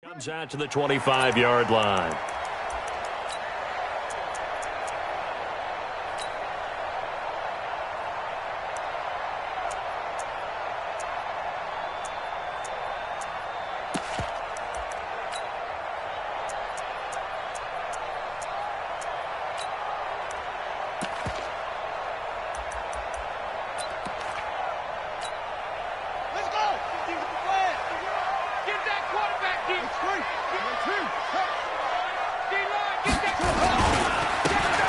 Comes out to the 25-yard line.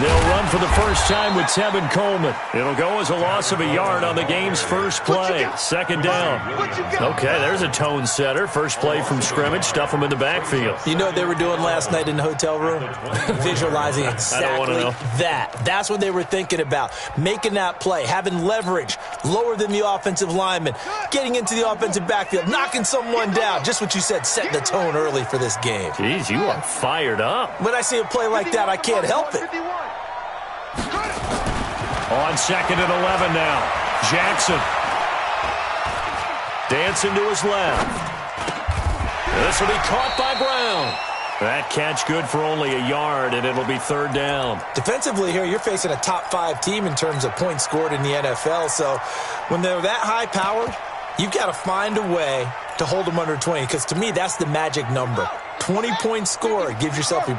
They'll run for the first time with Tevin Coleman. It'll go as a loss of a yard on the game's first play. Second down. Okay, there's a tone setter. First play from scrimmage. Stuff them in the backfield. You know what they were doing last night in the hotel room? Visualizing exactly that. That's what they were thinking about. Making that play, having leverage, lower than the offensive lineman, getting into the offensive backfield, knocking someone down. Just what you said, setting the tone early for this game. Jeez, you are fired up. When I see a play like that, I can't help it. On second and 11 now. Jackson. Dancing to his left. This will be caught by Brown. That catch good for only a yard, and it'll be third down. Defensively here, you're facing a top-5 team in terms of points scored in the NFL. So when they're that high-powered, you've got to find a way to hold them under 20, because to me, that's the magic number. 20 points scored, you give yourself your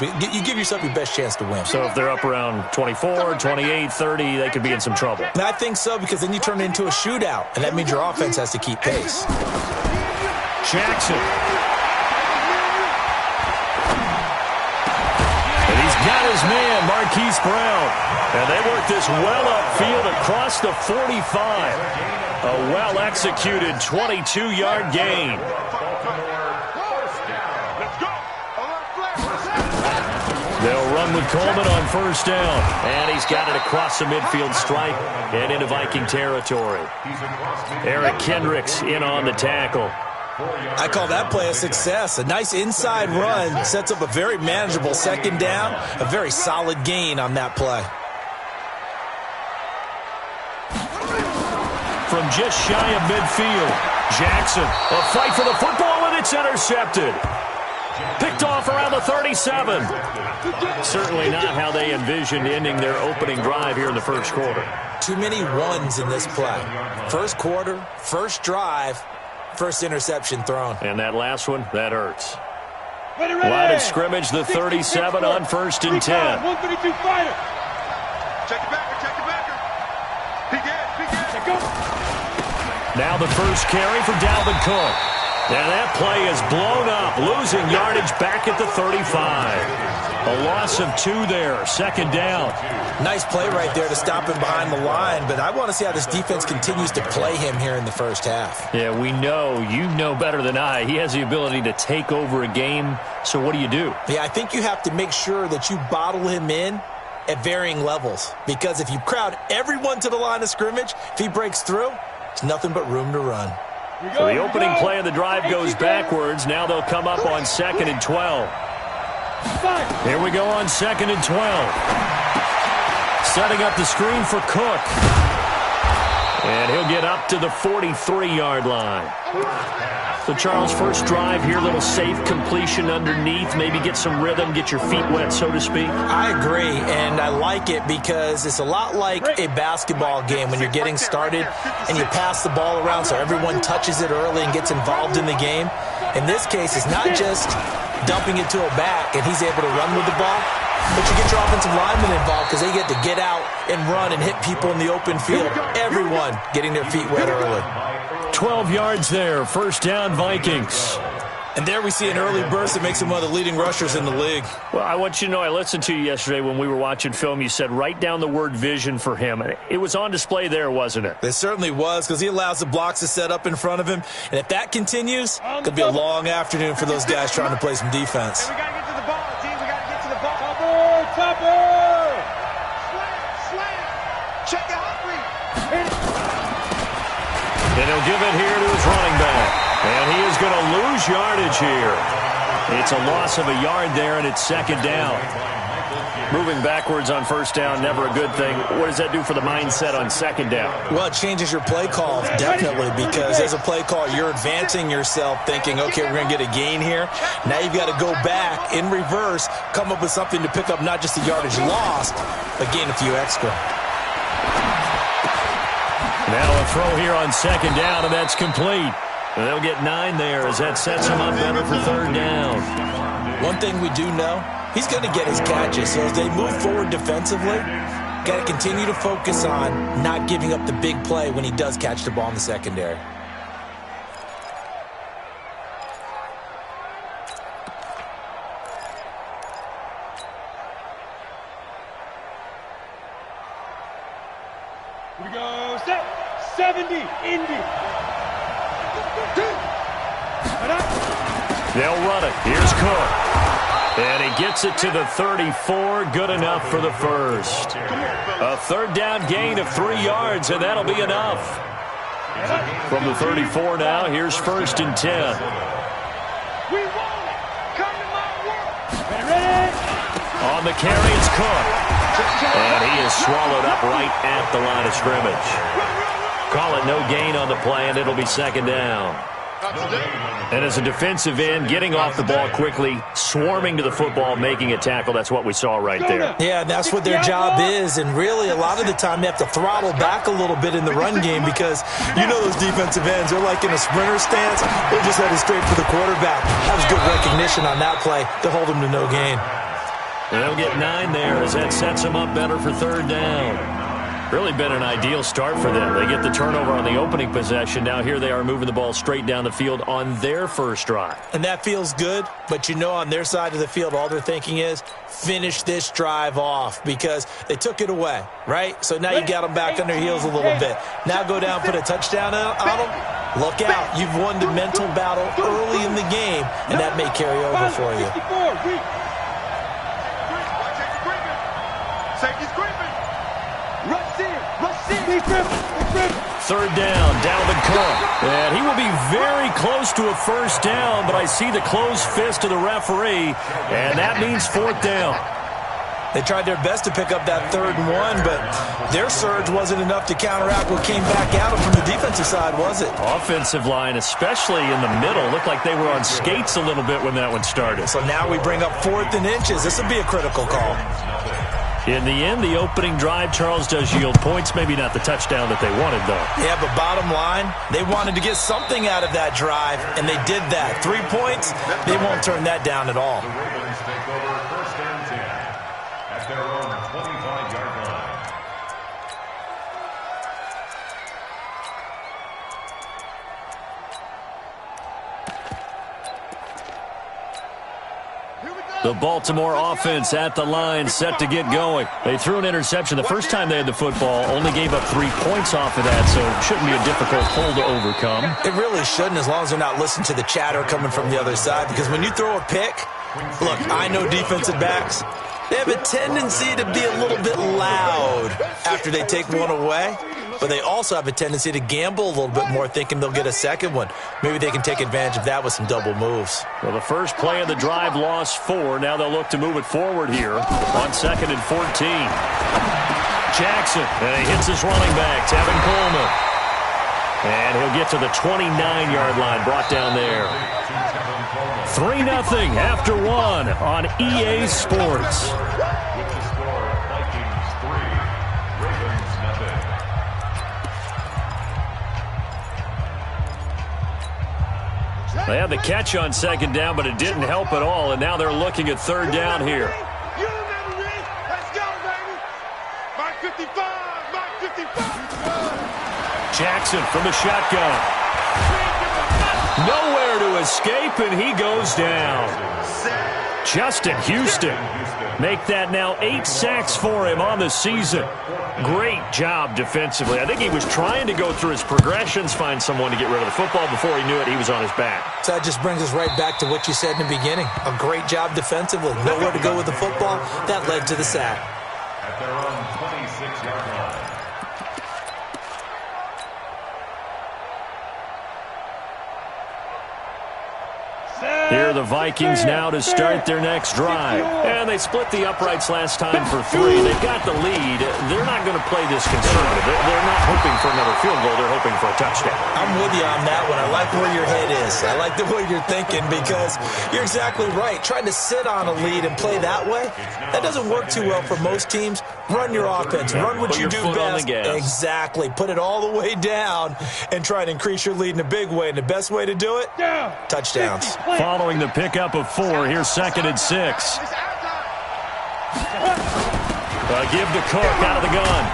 best chance to win. So if they're up around 24, 28, 30, they could be in some trouble. And I think so, because then you turn it into a shootout, and that means your offense has to keep pace. Jackson. And he's got his man, Marquise Brown. And they work this well upfield across the 45. A well-executed 22-yard gain. They'll run with Coleman on first down. And he's got it across the midfield stripe and into Viking territory. Eric Kendricks in on the tackle. I call that play a success. A nice inside run sets up a very manageable second down. A very solid gain on that play. From just shy of midfield, Jackson, a fight for the football, and it's intercepted. Picked off around the 37. Certainly not how they envisioned ending their opening drive here in the first quarter. Too many ones in this play. First quarter, first drive, first interception thrown. And that last one, that hurts. Line of scrimmage, the 37 on first and 10. 132 fighter. Check the backer, check the backer. Peek it, go. Now the first carry for Dalvin Cook. And that play is blown up, losing yardage back at the 35. A loss of 2 there, second down. Nice play right there to stop him behind the line, but I want to see how this defense continues to play him here in the first half. Yeah, we know, you know better than I, he has the ability to take over a game, so what do you do? Yeah, I think you have to make sure that you bottle him in at varying levels, because if you crowd everyone to the line of scrimmage, if he breaks through, it's nothing but room to run. So the opening play of the drive goes backwards. Now they'll come up on second and 12. Here we go on second and 12. Setting up the screen for Cook. And he'll get up to the 43-yard line. So, Charles, first drive here, little safe completion underneath. Maybe get some rhythm, get your feet wet, so to speak. I agree, and I like it because it's a lot like a basketball game when you're getting started and you pass the ball around so everyone touches it early and gets involved in the game. In this case, it's not just dumping it to a back and he's able to run with the ball, but you get your offensive linemen involved because they get to get out and run and hit people in the open field. Everyone getting their feet wet early. 12 yards there, first down Vikings. And there we see an early burst that makes him one of the leading rushers in the league. Well, I want you to know, I listened to you yesterday when we were watching film. You said write down the word vision for him. It was on display there, wasn't it? It certainly was, because he allows the blocks to set up in front of him. And if that continues, it could be a long afternoon for those guys trying to play some defense. Hey, we got to get to the ball, team. We got to get to the ball. Topper! Slam! Check it out, and he'll give it here to his running back. And he is going to lose yardage here. It's a loss of a yard there, and it's second down. Moving backwards on first down, never a good thing. What does that do for the mindset on second down? Well, it changes your play call, definitely, because as a play call, you're advancing yourself thinking, okay, we're going to get a gain here. Now you've got to go back in reverse, come up with something to pick up not just the yardage lost, but gain a few extra. Now a throw here on second down, and that's complete. And they'll get 9 there as that sets them up better for third down. One thing we do know, he's going to get his catches. So as they move forward defensively, got to continue to focus on not giving up the big play when he does catch the ball in the secondary. Here we go. Set. 70. Indy. They'll run it. Here's Cook. And he gets it to the 34. Good enough for the first. A third down gain of 3 yards, and that'll be enough. From the 34 now, here's first and 10. We want it. Come to my world. Ready? On the carry, it's Cook. And he is swallowed up right at the line of scrimmage. Call it no gain on the play, and it'll be second down. And as a defensive end, getting off the ball quickly, swarming to the football, making a tackle, that's what we saw right there. Yeah, that's what their job is, and really a lot of the time they have to throttle back a little bit in the run game because you know those defensive ends, they're like in a sprinter stance. They're just headed straight for the quarterback. That was good recognition on that play to hold him to no gain. And they'll get 9 there as that sets them up better for third down. Really been an ideal start for them. They get the turnover on the opening possession. Now here they are moving the ball straight down the field on their first drive. And that feels good, but you know on their side of the field, all they're thinking is finish this drive off because they took it away, right? So now you got them back on their heels a little bit. Now go down, put a touchdown on them. Look out. You've won the mental battle early in the game, and that may carry over for you. Safety's creeping. Third down, Dalvin Cook. And he will be very close to a first down, but I see the closed fist of the referee, and that means fourth down. They tried their best to pick up that 3rd and 1, but their surge wasn't enough to counteract what came back at them from the defensive side, was it? Offensive line, especially in the middle, looked like they were on skates a little bit when that one started. So now we bring up 4th and inches. This will be a critical call. In the end, the opening drive, Charles, does yield points. Maybe not the touchdown that they wanted, though. Yeah, but bottom line, they wanted to get something out of that drive, and they did that. 3 points, they won't turn that down at all. The Ravens take over first and 10 at their own 25-yard line. The Baltimore offense at the line, set to get going. They threw an interception the first time they had the football, only gave up 3 points off of that, so it shouldn't be a difficult pull to overcome. It really shouldn't, as long as they're not listening to the chatter coming from the other side, because when you throw a pick, look, I know defensive backs, they have a tendency to be a little bit loud after they take one away, but they also have a tendency to gamble a little bit more, thinking they'll get a second one. Maybe they can take advantage of that with some double moves. Well, the first play of the drive lost 4. Now they'll look to move it forward here on 2nd and 14. Jackson, and he hits his running back, Tevin Coleman. And he'll get to the 29-yard line, brought down there. 3-0 after 1 on EA Sports. With the score, Vikings 3, Ravens nothing. They had the catch on second down, but it didn't help at all, and now they're looking at third down here. You remember me? Let's go, baby. Mark 55, Mark 55. Jackson from the shotgun. Nowhere to escape, and he goes down. Justin Houston. Make that now 8 sacks for him on the season. Great job defensively. I think he was trying to go through his progressions, find someone to get rid of the football. Before he knew it, he was on his back. So that just brings us right back to what you said in the beginning. A great job defensively. Nowhere to go with the football. That led to the sack. At their own 26-yard line. Set. Here are the Vikings now to start their next drive. And they split the uprights last time for 3. They've got the lead. They're not going to play this conservative. They're not hoping for another field goal. They're hoping for a touchdown. I'm with you on that one. I like where your head is. I like the way you're thinking because you're exactly right. Trying to sit on a lead and play that way, that doesn't work too well for most teams. Run your offense. Run what you do best. Exactly. Put it all the way down and try to increase your lead in a big way. And the best way to do it, touchdowns. Following the pickup of 4, here's 2nd and 6. Give to Cook out of the gun.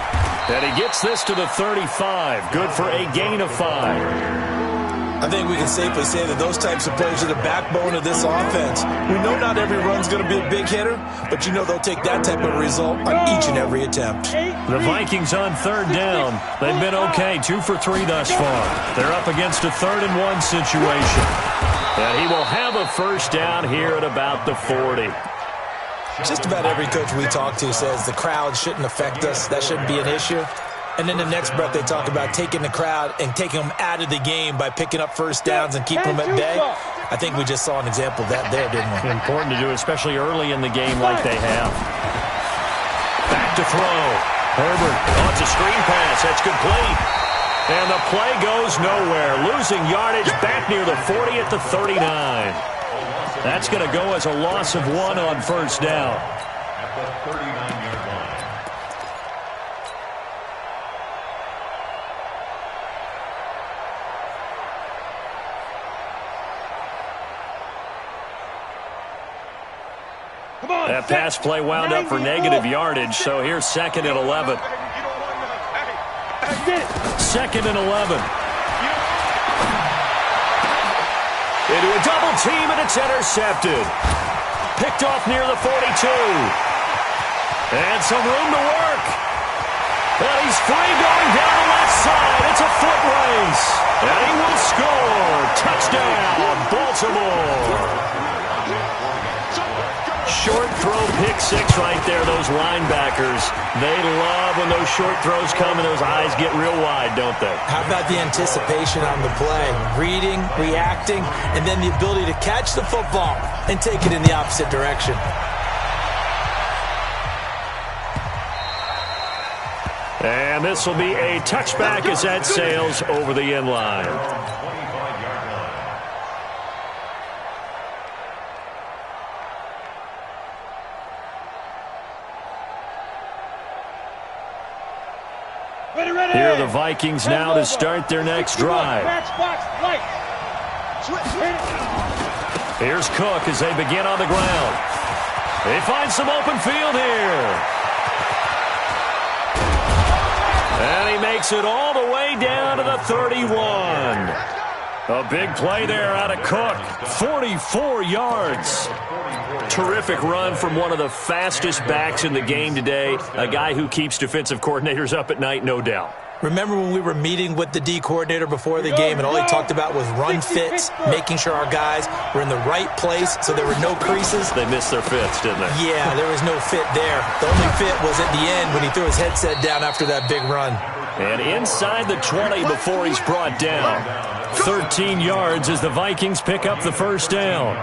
And he gets this to the 35. Good for a gain of 5. I think we can safely say that those types of plays are the backbone of this offense. We know not every run's going to be a big hitter, but you know they'll take that type of result on each and every attempt. The Vikings on 3rd down. They've been okay, 2 for 3 thus far. They're up against a 3rd and 1 situation. And he will have a first down here at about the 40. Just about every coach we talk to says the crowd shouldn't affect us. That shouldn't be an issue. And then the next breath they talk about taking the crowd and taking them out of the game by picking up first downs and keeping them at bay. I think we just saw an example of that there, didn't we? Important to do, especially early in the game like they have. Back to throw. Herbert, it's a screen pass. That's complete. And the play goes nowhere. Losing yardage back near the 40 at the 39. That's going to go as a loss of 1 on first down. At the 39-yard line. That pass play wound up for negative yardage, so here's 2nd and 11. 2nd and 11. Into a double team, and it's intercepted. Picked off near the 42. And some room to work. And he's free going down the left side. It's a foot race. And he will score. Touchdown, Baltimore. Short throw pick 6 right there, those linebackers. They love when those short throws come and those eyes get real wide, don't they? How about the anticipation on the play? Reading, reacting, and then the ability to catch the football and take it in the opposite direction. And this will be a touchback as that sails over the end line. Here are the Vikings now to start their next drive. Here's Cook as they begin on the ground. They find some open field here. And he makes it all the way down to the 31. A big play there out of Cook. 44 yards. Terrific run from one of the fastest backs in the game today. A guy who keeps defensive coordinators up at night, no doubt. Remember when we were meeting with the D coordinator before the game and all he talked about was run fits, making sure our guys were in the right place so there were no creases? They missed their fits, didn't they? Yeah, there was no fit there. The only fit was at the end when he threw his headset down after that big run. And inside the 20 before he's brought down. 13 yards as the Vikings pick up the first down.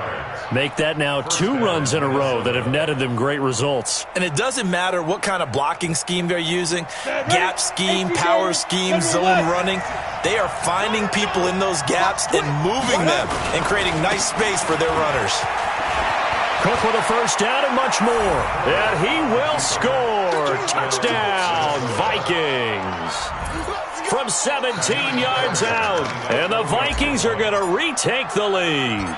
Make that now 2 runs in a row that have netted them great results. And it doesn't matter what kind of blocking scheme they're using, gap scheme, power scheme, zone running. They are finding people in those gaps and moving them and creating nice space for their runners. Cook with a first down and much more. And he will score. Touchdown, Vikings. From 17 yards out. And the Vikings are going to retake the lead.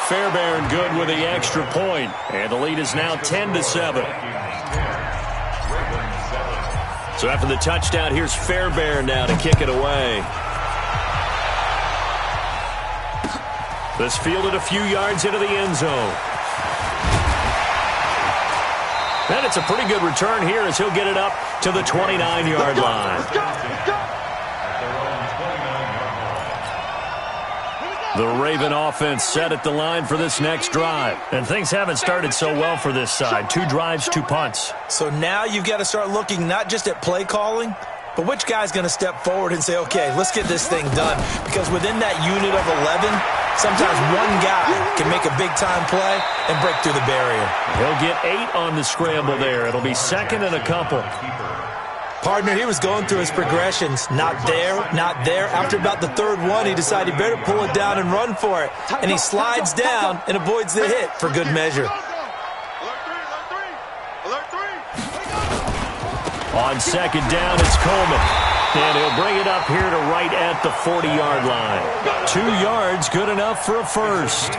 Fairbairn good with the extra point. And the lead is now 10-7. So after the touchdown, here's Fairbairn now to kick it away. This fielded a few yards into the end zone. And it's a pretty good return here as he'll get it up to the 29-yard line. The Raven offense set at the line for this next drive. And things haven't started so well for this side. 2 drives, 2 punts. So now you've got to start looking not just at play calling, But which guy's going to step forward and say, okay, let's get this thing done? Because within that unit of 11, sometimes one guy can make a big-time play and break through the barrier. He'll get 8 on the scramble there. It'll be second and a couple. Partner, he was going through his progressions. Not there, not there. After about the third one, he decided he better pull it down and run for it. And he slides down and avoids the hit for good measure. On second down, it's Coleman. And he'll bring it up here to right at the 40-yard line. 2 yards, good enough for a first.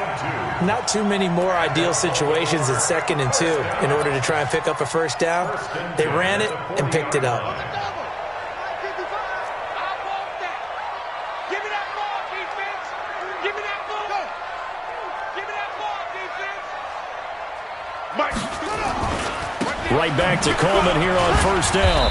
Not too many more ideal situations in 2nd and 2 in order to try and pick up a first down. They ran it and picked it up. Right back to Coleman here on first down.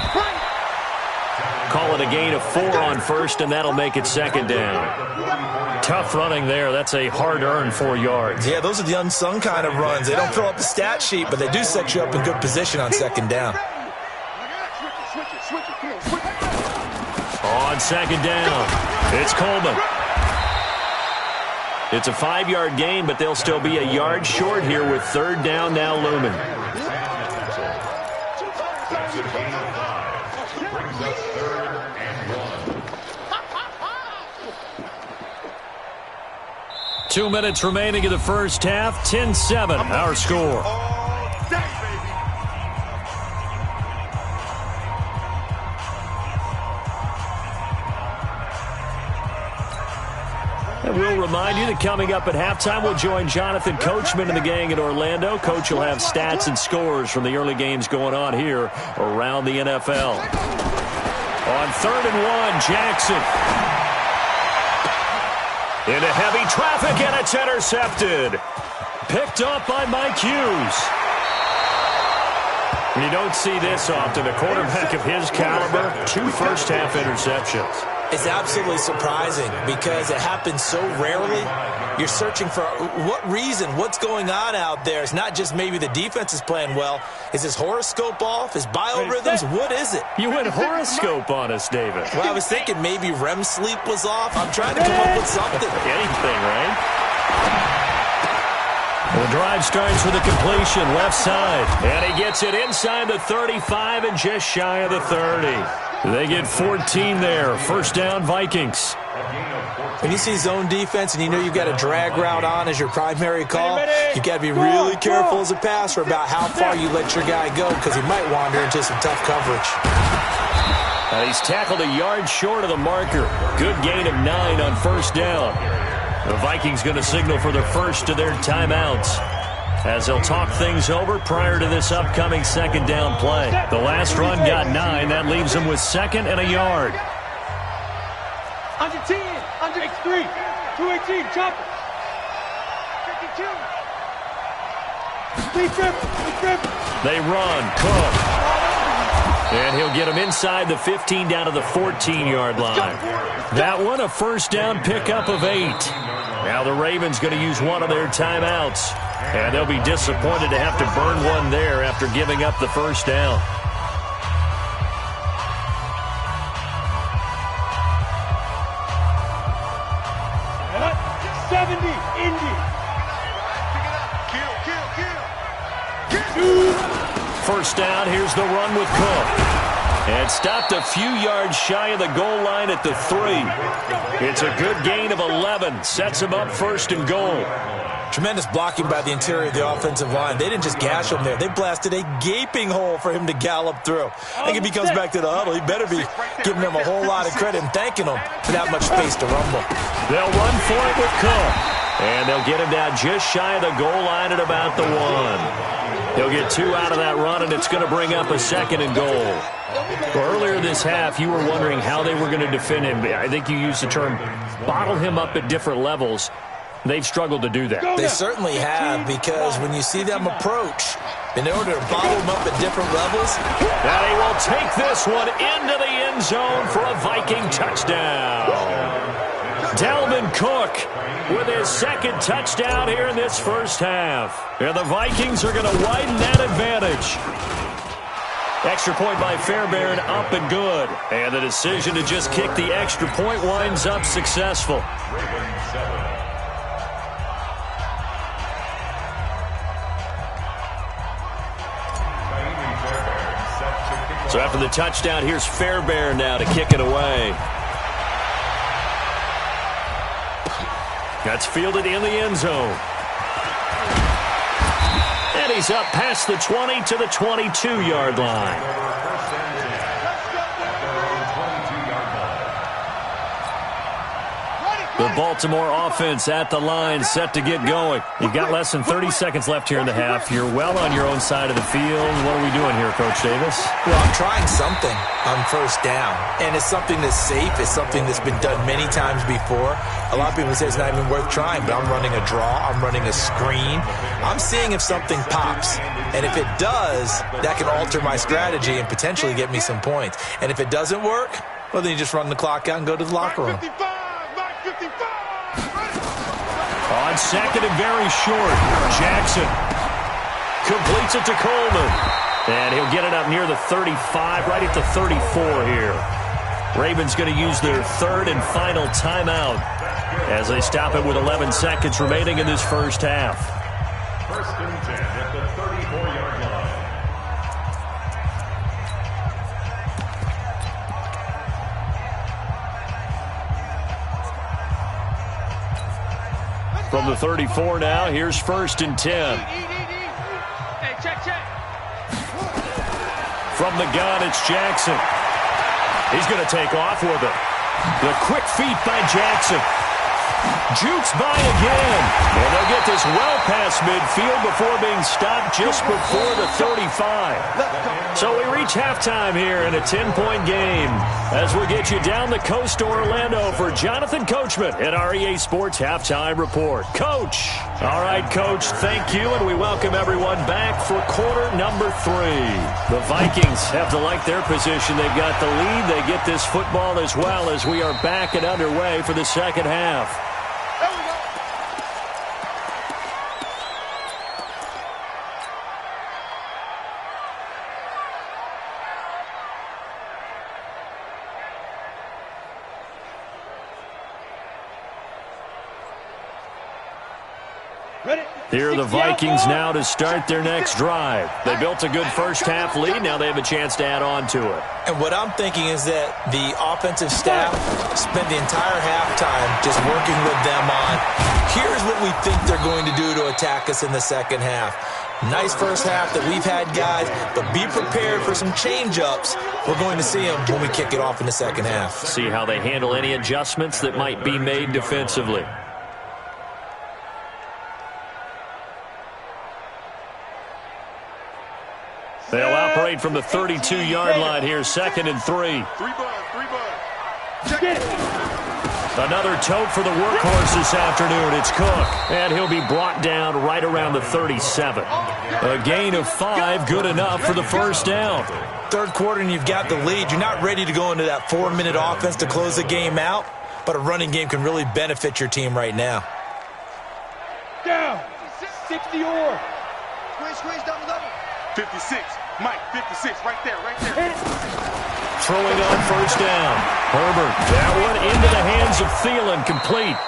Call it a gain of 4 on first, and that'll make it second down. Tough running there. That's a hard-earned 4 yards. Yeah, those are the unsung kind of runs. They don't fill up the stat sheet, but they do set you up in good position on second down. On second down, it's Coleman. It's a 5-yard gain, but they'll still be a yard short here with third down now looming. That's a gain of 5. Brings up 3rd and 1. 2 minutes remaining in the first half. 10-7, our score. And we'll remind you that coming up at halftime, we'll join Jonathan Coachman and the gang in Orlando. Coach will have stats and scores from the early games going on here around the NFL. On 3rd and 1, Jackson. Into heavy traffic, and it's intercepted. Picked up by Mike Hughes. You don't see this often. A quarterback of his caliber, 2 first-half interceptions. It's absolutely surprising because it happens so rarely. You're searching for what reason, what's going on out there. It's not just maybe the defense is playing well. Is his horoscope off? His biorhythms? What is it? You went horoscope on us, David. Well, I was thinking maybe REM sleep was off. I'm trying to come up with something. Anything, right? The drive starts with a completion left side. And he gets it inside the 35 and just shy of the 30. They get 14 there. First down, Vikings. When you see zone defense and you know you've got a drag route on as your primary call, you've got to be really careful as a passer about how far you let your guy go because he might wander into some tough coverage. He's tackled a yard short of the marker. Good gain of 9 on first down. The Vikings going to signal for the first of their timeouts as they'll talk things over prior to this upcoming second down play. The last run got 9. That leaves them with 2nd and a yard. 110, 103, 218, chopper. 52. They run. Cook. And he'll get him inside the 15 down to the 14-yard line. That one, a first down pickup of 8. Now the Ravens going to use one of their timeouts. And they'll be disappointed to have to burn one there after giving up the first down. First down, here's the run with Cook. And stopped a few yards shy of the goal line at the 3. It's a good gain of 11. Sets him up 1st and goal. Tremendous blocking by the interior of the offensive line. They didn't just gash him there. They blasted a gaping hole for him to gallop through. I think if he comes back to the huddle, he better be giving them a whole lot of credit and thanking them for that much space to rumble. They'll run for it with Cook. And they'll get him down just shy of the goal line at about the 1. He'll get 2 out of that run, and it's going to bring up a 2nd and goal. Well, earlier this half, you were wondering how they were going to defend him. I think you used the term bottle him up at different levels. They've struggled to do that. They certainly have, because when you see them approach, in order to bottle them up at different levels. And he will take this one into the end zone for a Viking touchdown. Dalvin Cook with his 2nd touchdown here in this first half. And the Vikings are going to widen that advantage. Extra point by Fairbairn, up and good. And the decision to just kick the extra point winds up successful. So after the touchdown, here's Fairbairn now to kick it away. That's fielded in the end zone. And he's up past the 20 to the 22-yard line. The Baltimore offense at the line, set to get going. You've got less than 30 seconds left here in the half. You're well on your own side of the field. What are we doing here, Coach Davis? Well, I'm trying something on first down, and it's something that's safe. It's something that's been done many times before. A lot of people say it's not even worth trying, but I'm running a draw. I'm running a screen. I'm seeing if something pops, and if it does, that can alter my strategy and potentially get me some points. And if it doesn't work, well, then you just run the clock out and go to the locker room. On second and very short, Jackson completes it to Coleman. And he'll get it up near the 35, right at the 34 here. Ravens going to use their third and final timeout as they stop it with 11 seconds remaining in this first half. First and 10 at the 34-yard line. From the 34 now, here's first and 10. Hey, check. From the gun, it's Jackson. He's going to take off with it. The quick feet by Jackson. Jukes by again. And they'll get this well past midfield before being stopped just before the 35. So we reach halftime here in a 10-point game as we get you down the coast to Orlando for Jonathan Coachman at our EA Sports Halftime Report. Coach. All right, Coach, thank you, and we welcome everyone back for quarter number 3. The Vikings have to like their position. They've got the lead. They get this football as well as we are back and underway for the second half. Here are the Vikings now to start their next drive. They built a good first-half lead. Now they have a chance to add on to it. And what I'm thinking is that the offensive staff spent the entire halftime just working with them on, here's what we think they're going to do to attack us in the second half. Nice first half that we've had, guys, but be prepared for some change-ups. We're going to see them when we kick it off in the second half. See how they handle any adjustments that might be made defensively. They'll operate from the 32-yard line here, second and 3. Three bud. Check it. Another tote for the workhorse this afternoon. It's Cook, and he'll be brought down right around the 37. A gain of 5, good enough for the first down. Third quarter and you've got the lead. You're not ready to go into that 4-minute offense to close the game out, but a running game can really benefit your team right now. Down. 60 or. Squeeze, double. 56. Mike, 56, right there. Throwing on first down. Herbert, that one into the hands of Thielen, complete.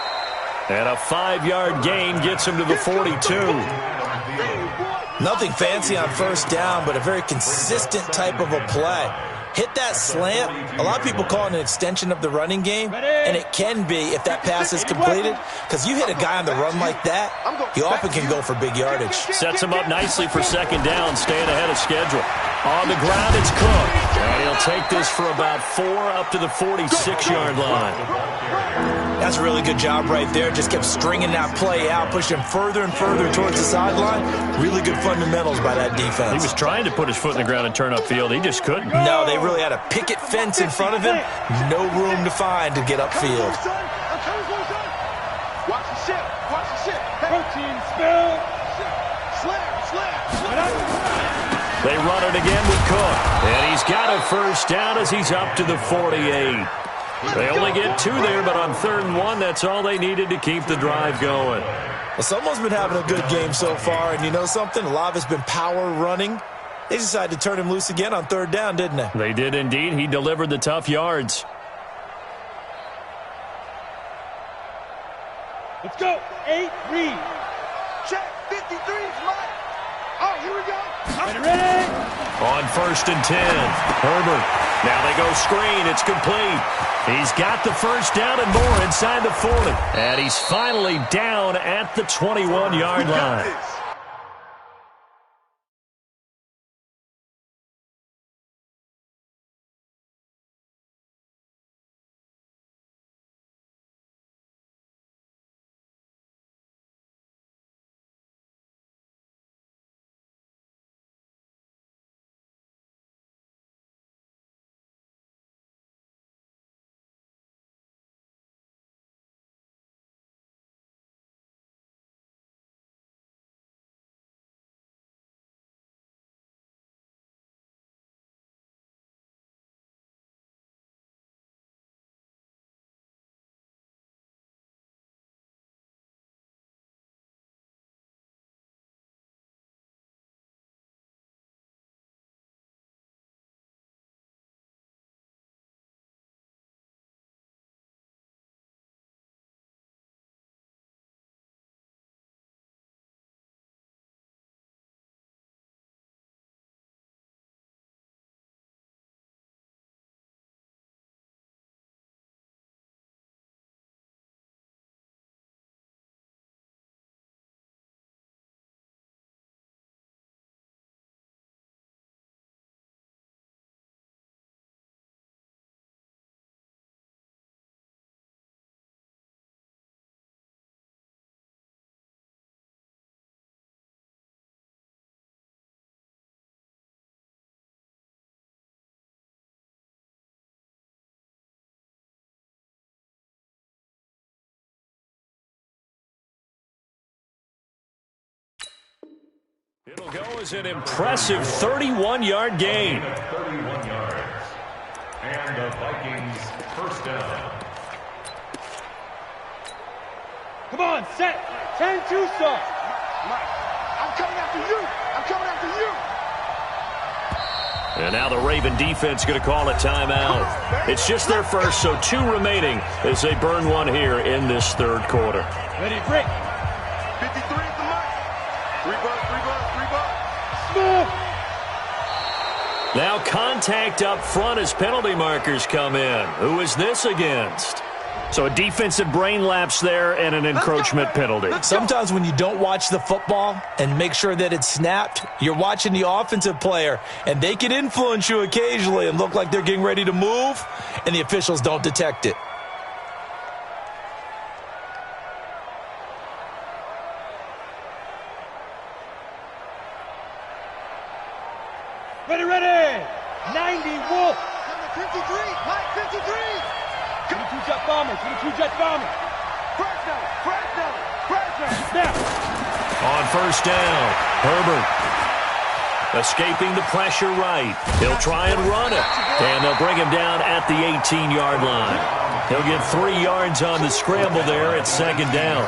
And a 5-yard gain gets him to the 42. Nothing fancy on first down, but a very consistent type of a play. Hit that slant. A lot of people call it an extension of the running game, and it can be if that pass is completed, because you hit a guy on the run like that, he often can go for big yardage. Sets him up nicely for second down, staying ahead of schedule. On the ground, it's Cook, and he'll take this for about 4 up to the 46-yard line. That's a really good job right there. Just kept stringing that play out, pushing him further and further towards the sideline. Really good fundamentals by that defense. He was trying to put his foot in the ground and turn upfield. He just couldn't. No, they really had a picket fence in front of him. No room to find to get upfield. Watch the ship. Protein spill. They run it again with Cook. And he's got a first down as he's up to the 48. They only get 2 there, but on 3rd and 1, that's all they needed to keep the drive going. Well, someone's been having a good game so far, and you know something? A lot of it's been power running. They decided to turn him loose again on 3rd down, didn't they? They did indeed. He delivered the tough yards. Let's go. 8, read. Check. 53 is mine. Oh, here we go. Ready? On 1st and 10, Herbert. Now they go screen. It's complete. He's got the first down and more inside the 40. And he's finally down at the 21-yard line. It'll go as an impressive 31-yard gain. 31 yards. And the Vikings first down. Come on, set. 10-2 start. I'm coming after you. I'm coming after you. And now the Raven defense going to call a timeout. It's just their first, so 2 remaining as they burn one here in this 3rd quarter. Ready, break. 53 is the mark. 3 bucks. Smooth. Now contact up front as penalty markers come in. Who is this against? So a defensive brain lapse there and an encroachment penalty. Sometimes when you don't watch the football and make sure that it's snapped, you're watching the offensive player, and they can influence you occasionally and look like they're getting ready to move, and the officials don't detect it. Ready, ready. 90, Wolf. 53, Mike, 53. 22 jet bomber, 22 jet bomber. Fresno. Snap. On 1st down, Herbert escaping the pressure right. He'll try and run it, and they'll bring him down at the 18-yard line. He'll get 3 yards on the scramble there at 2nd down.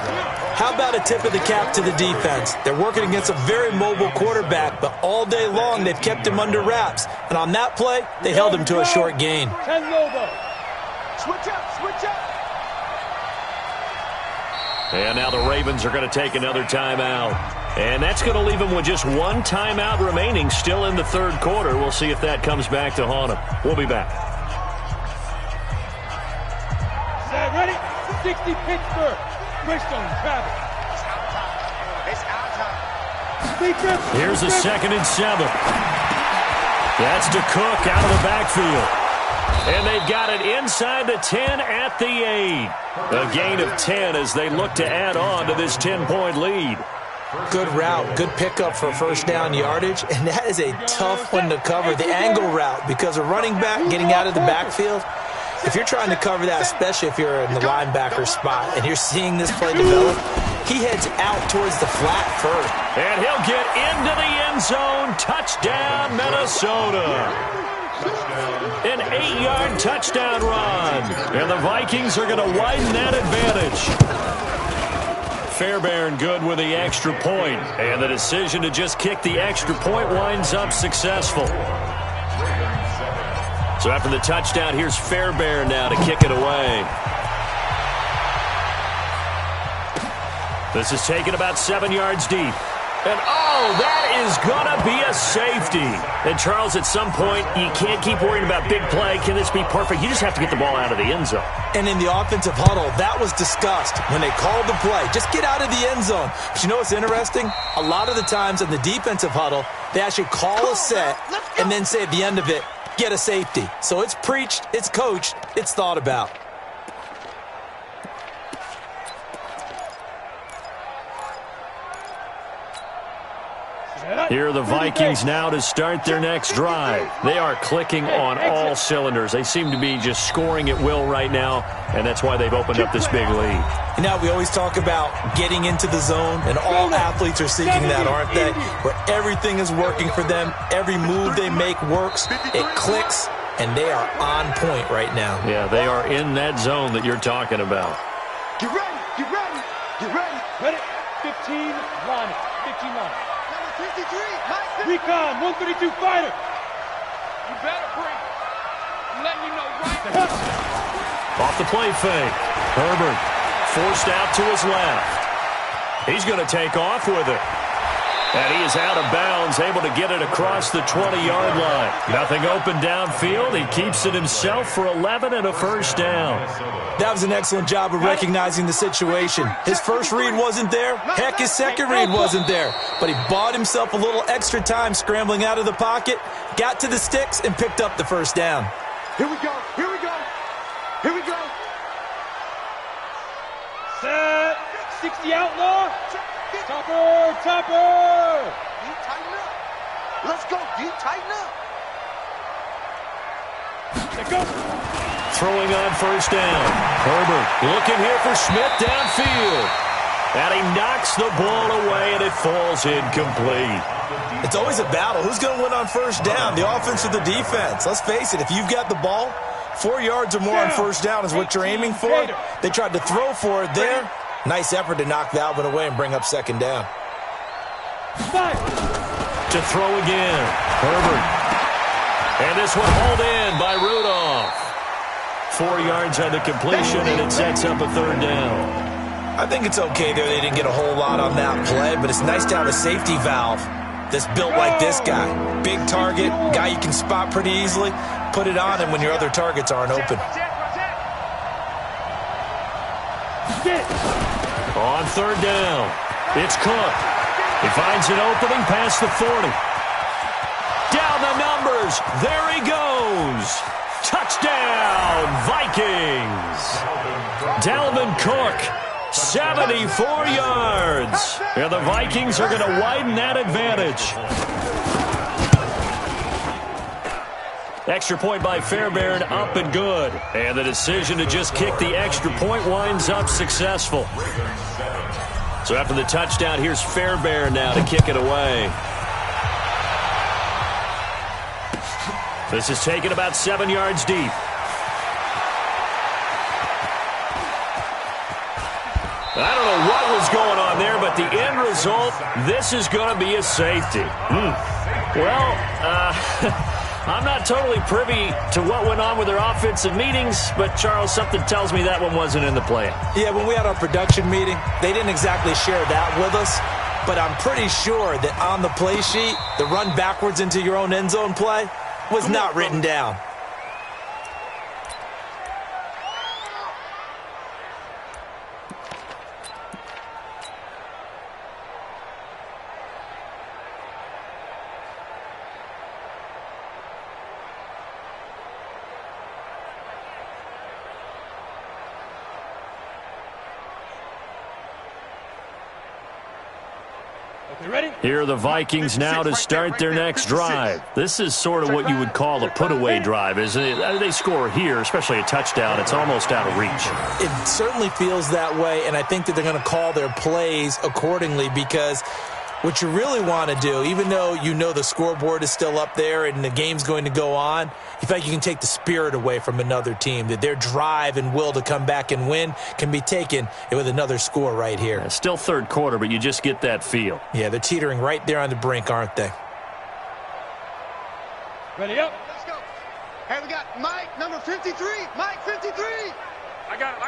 How about a tip of the cap to the defense? They're working against a very mobile quarterback, but all day long they've kept him under wraps. And on that play, they held him to a short gain. 10 Lobo. Switch up. And now the Ravens are going to take another timeout. And that's going to leave them with just 1 timeout remaining still in the 3rd quarter. We'll see if that comes back to haunt them. We'll be back. Set, ready? 60 Pittsburgh. Bridgestone, Travis. It's our time. Here's a 2nd and 7. That's to Cook out of the backfield. And they've got it inside the 10 at the 8. A gain of 10 as they look to add on to this 10-point lead. Good route, good pickup for 1st down yardage, and that is a tough one to cover, the angle route, because a running back getting out of the backfield, if you're trying to cover that, especially if you're in the linebacker spot, and you're seeing this play develop, he heads out towards the flat first. And he'll get into the end zone. Touchdown, Minnesota. An 8-yard touchdown run. And the Vikings are going to widen that advantage. Fairbairn good with the extra point, and the decision to just kick the extra point winds up successful. So after the touchdown, here's Fairbairn now to kick it away. This is taken about 7 yards deep. And, oh, that is going to be a safety. And, Charles, at some point, you can't keep worrying about big play. Can this be perfect? You just have to get the ball out of the end zone. And in the offensive huddle, that was discussed when they called the play. Just get out of the end zone. But you know what's interesting? A lot of the times in the defensive huddle, they actually call a set and then say at the end of it, get a safety. So it's preached, it's coached, it's thought about. Here are the Vikings now to start their next drive. They are clicking on all cylinders. They seem to be just scoring at will right now, and that's why they've opened up this big lead. You know, we always talk about getting into the zone, and all athletes are seeking that, aren't they? Where everything is working for them, every move they make works, it clicks, and they are on point right now. Yeah, they are in that zone that you're talking about. Get ready, get ready, get ready. Ready? 15, line it. 15 line it. 53, Recon, 132 fighter. You better bring. I'm letting you know right now. Off the play fake. Herbert forced out to his left. He's going to take off with it. And he is out of bounds, able to get it across the 20-yard line. Nothing open downfield. He keeps it himself for 11 and a first down. That was an excellent job of recognizing the situation. His first read wasn't there. Heck, his second read wasn't there. But he bought himself a little extra time scrambling out of the pocket, got to the sticks, and picked up the first down. Here we go, here we go, here we go. Set. 60 outlaw. Topper, topper. You tighten up. Let's go, you tighten up. Let go. Throwing on first down. Herbert looking here for Smith downfield. And he knocks the ball away, and it falls incomplete. It's always a battle. Who's going to win on first down, the offense or the defense? Let's face it, if you've got the ball, 4 yards or more on first down is what you're aiming for. They tried to throw for it there. Nice effort to knock that one away and bring up second down. To throw again. Herbert. And this one hauled in by Rudolph. 4 yards on the completion, and it sets up a third down. I think it's okay there. They didn't get a whole lot on that play, but it's nice to have a safety valve that's built like this guy. Big target, guy you can spot pretty easily. Put it on him when your other targets aren't open. On third down, it's Cook. He finds an opening past the 40. Down the numbers. There he goes. Touchdown, Vikings. Dalvin Cook, 74 yards. And the Vikings are going to widen that advantage. Extra point by Fairbairn, up and good. And the decision to just kick the extra point winds up successful. So after the touchdown, here's Fairbairn now to kick it away. This is taken about 7 yards deep. I don't know what was going on there, but the end result, this is going to be a safety. Well, I'm not totally privy to what went on with their offensive meetings, but, Charles, something tells me that one wasn't in the plan. Yeah, when we had our production meeting, they didn't exactly share that with us, but I'm pretty sure that on the play sheet, the run backwards into your own end zone play was not written down. Here are the Vikings now to start their next drive. This is sort of what you would call a put-away drive, isn't it? They score here, especially a touchdown. It's almost out of reach. It certainly feels that way, and I think that they're going to call their plays accordingly because What you really want to do, even though you know the scoreboard is still up there and the game's going to go on, you feel like you can take the spirit away from another team, that their drive and will to come back and win can be taken with another score right here. Yeah, still third quarter, but you just get that feel. Yeah, they're teetering right there on the brink, aren't they? Ready up. Let's go. Hey, we got Mike, number 53. Mike, 53. I got it.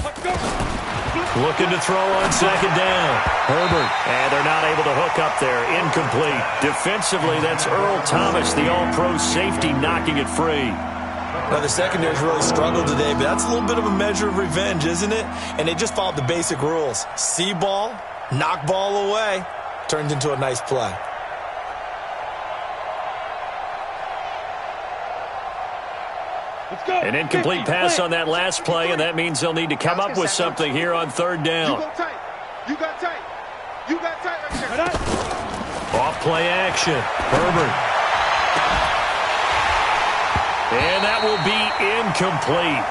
Let's go. Looking to throw on second down. Herbert. And they're not able to hook up there. Incomplete. Defensively, that's Earl Thomas, the all-pro safety, knocking it free. Now, the secondary's really struggled today, but that's a little bit of a measure of revenge, isn't it? And they just followed the basic rules. See ball, knock ball away. Turned into a nice play. Let's go. An incomplete pass on that last play, and that means they'll need to come up with something here on third down. You go tight. You got tight. You got tight right there. Off-play action. Herbert. And that will be incomplete.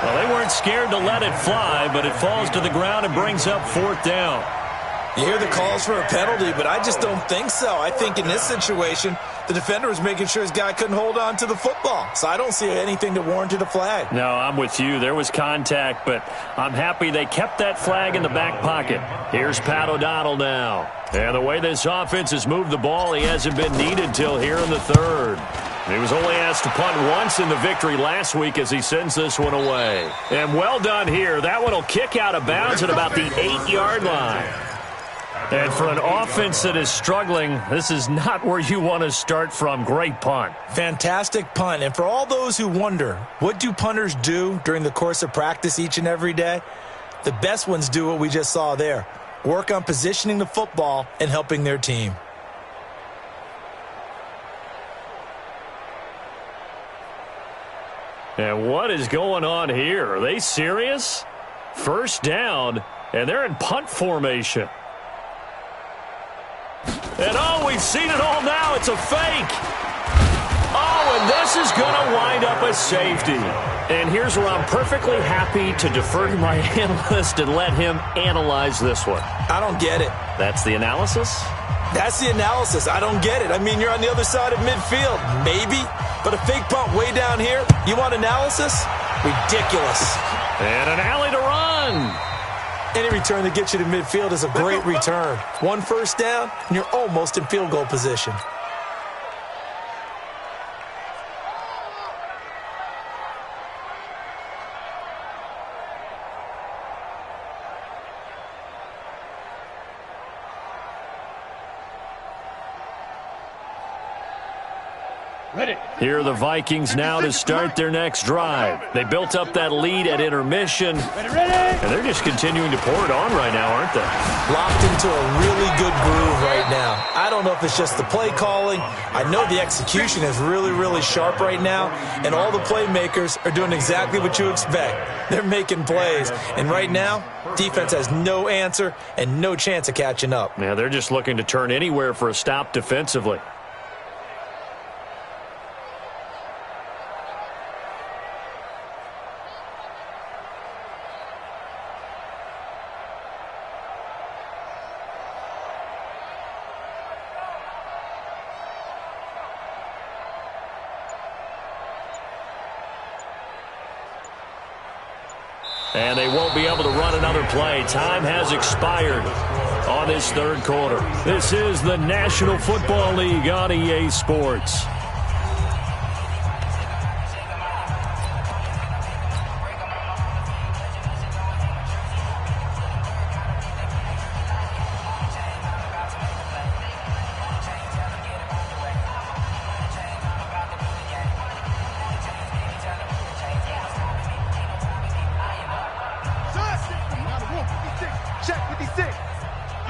Well, they weren't scared to let it fly, but it falls to the ground and brings up fourth down. You hear the calls for a penalty, but I just don't think so. I think in this situation, the defender was making sure his guy couldn't hold on to the football. So I don't see anything that warranted a flag. No, I'm with you. There was contact, but I'm happy they kept that flag in the back pocket. Here's Pat O'Donnell now. And the way this offense has moved the ball, he hasn't been needed till here in the third. He was only asked to punt once in the victory last week as he sends this one away. And well done here. That one will kick out of bounds at about the 8-yard line. And for an offense that is struggling, this is not where you want to start from. Great punt. Fantastic punt. And for all those who wonder, what do punters do during the course of practice each and every day? The best ones do what we just saw there. Work on positioning the football and helping their team. And what is going on here? Are they serious? First down, and they're in punt formation. And, oh, we've seen it all now. It's a fake. Oh, and this is going to wind up a safety. And here's where I'm perfectly happy to defer to my analyst and let him analyze this one. I don't get it. That's the analysis? That's the analysis. I don't get it. I mean, you're on the other side of midfield. Maybe. But a fake punt way down here, you want analysis? Ridiculous. And an alley to run. Any return that gets you to midfield is a great return. One first down, and you're almost in field goal position. Here are the Vikings now to start their next drive. They built up that lead at intermission, and they're just continuing to pour it on right now, aren't they? Locked into a really good groove right now. I don't know if it's just the play calling. I know the execution is really, really sharp right now, and all the playmakers are doing exactly what you expect. They're making plays, and right now, defense has no answer and no chance of catching up. Yeah, they're just looking to turn anywhere for a stop defensively. And they won't be able to run another play. Time has expired on this third quarter. This is the National Football League on EA Sports.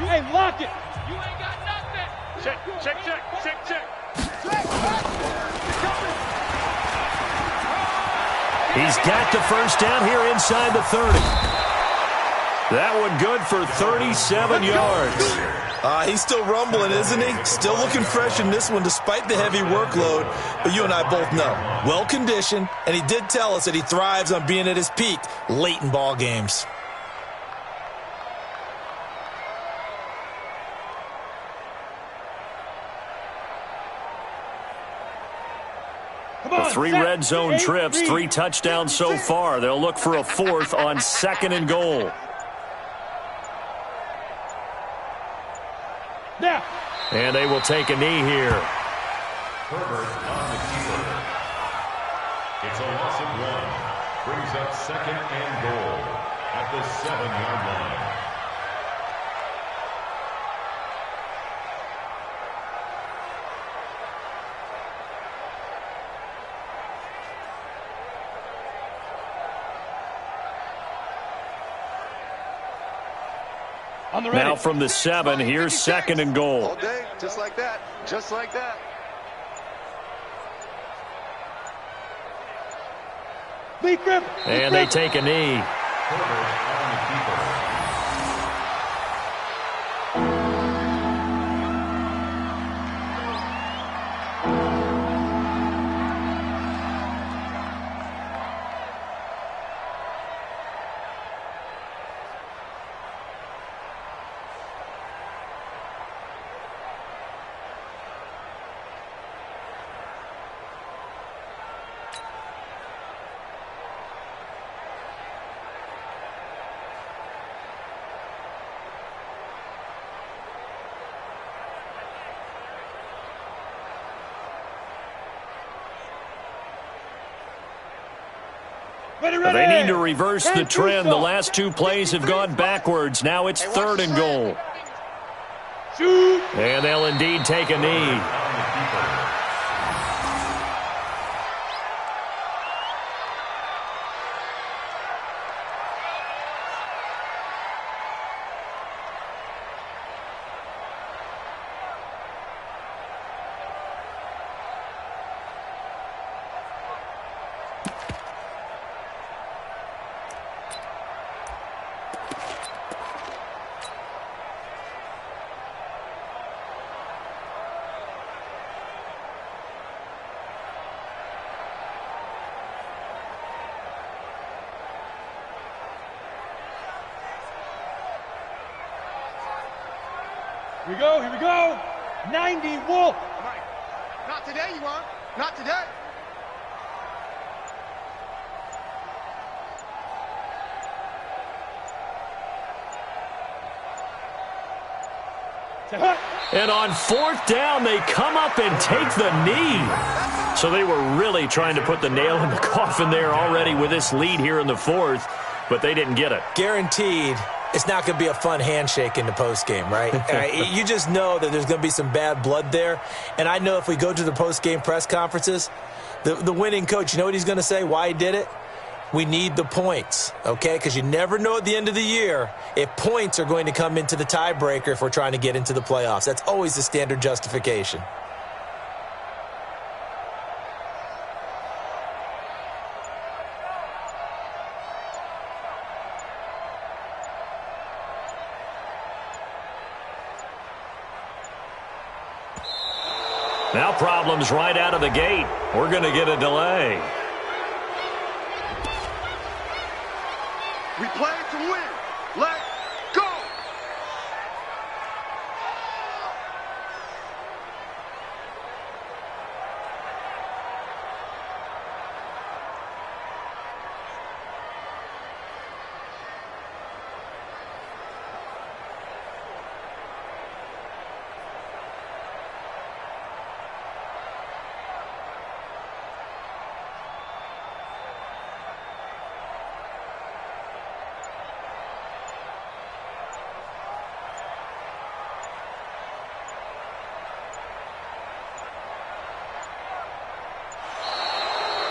Hey, lock it. You ain't got nothing. Check. He's got the first down here inside the 30. That one good for 37 yards. He's still rumbling, isn't he? Still looking fresh in this one despite the heavy workload. But you and I both know, well-conditioned, and he did tell us that he thrives on being at his peak late in ball games. The 3 red zone trips, 3 touchdowns so far. They'll look for a 4th on 2nd and goal. Now. And they will take a knee here. Herbert on the keeper. It's a loss of 1. Brings up 2nd and goal at the 7-yard line. Now from the 7, here's 2nd and goal. All day, just like that. Just like that. And they take a knee. Herbert on the keeper. They need to reverse the trend. The last 2 plays have gone backwards. Now it's 3rd and goal. And they'll indeed take a knee. Here we go. 90, Wolf. Mike, not today, you want? Not today. And on 4th down, they come up and take the knee. So they were really trying to put the nail in the coffin there already with this lead here in the 4th, but they didn't get it. Guaranteed. It's not going to be a fun handshake in the postgame, right? You just know that there's going to be some bad blood there. And I know if we go to the postgame press conferences, the winning coach, you know what he's going to say, why he did it? We need the points, okay? Because you never know at the end of the year if points are going to come into the tiebreaker if we're trying to get into the playoffs. That's always the standard justification. Now problems right out of the gate. We're going to get a delay. We play to win. Let's go.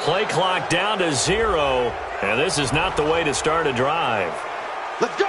Play clock down to 0, and this is not the way to start a drive. Let's go.